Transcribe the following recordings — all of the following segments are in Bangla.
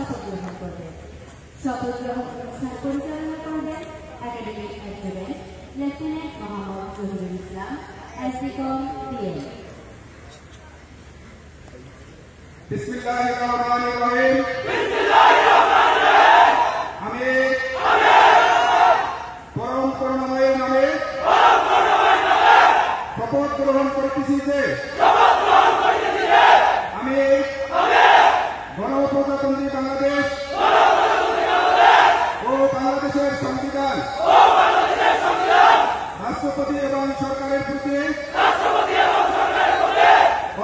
শপথ গ্রহণ করবেন। শপথ গ্রহণ অনুষ্ঠান পরিচালনা করবেন academic adjutant lieutenant Mohammad Zahirul Islam, এসডিকম ডিএম। বিসমিল্লাহির রহমানির রহিম। আমি পরম করুণাময়ের নামে শপথ গ্রহণ করতেছি যে আমি গণপ্রজাতন্ত্রী বাংলাদেশ ও বাংলাদেশের সংবিধান, রাষ্ট্রপতি এবং সরকারের প্রতি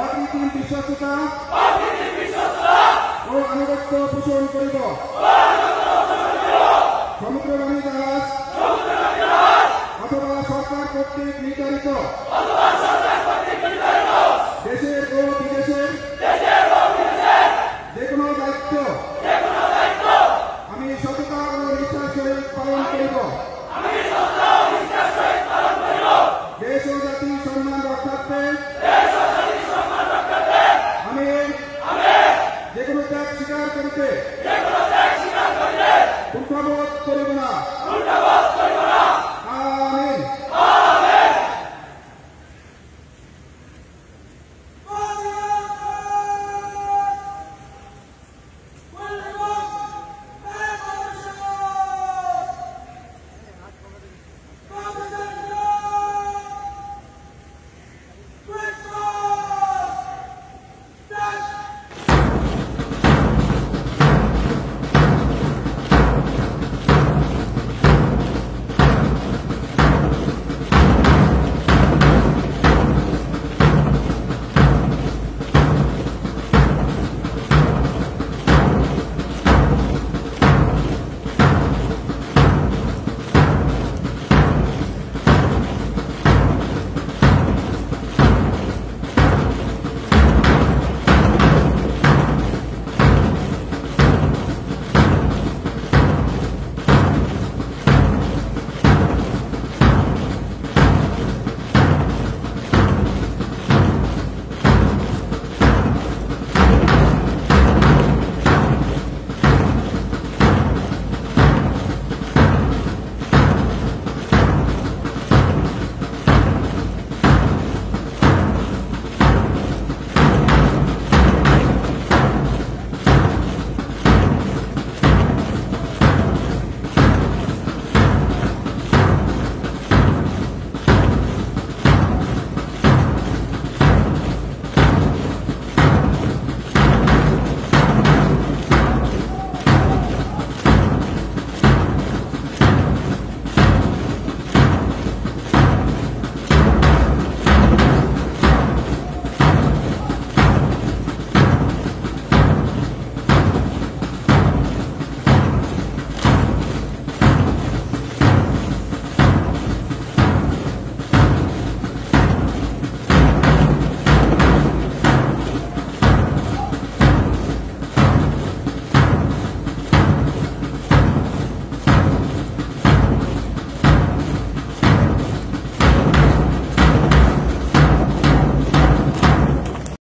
অকৃত্রিম বিশ্বাসতা ও আনুগত্য পোষণ করিব। সমুদ্রগামী জাহাজ অথবা সরকার কর্তৃক নির্ধারিত দেশের ও বিদেশের যে কোনো দায়িত্ব আমি সততা ও নিষ্ঠার সহিত পালন করিব। দেশ ও জাতির সম্মান রক্ষার্থে আমি যে কোনো ত্যাগ স্বীকার করিতে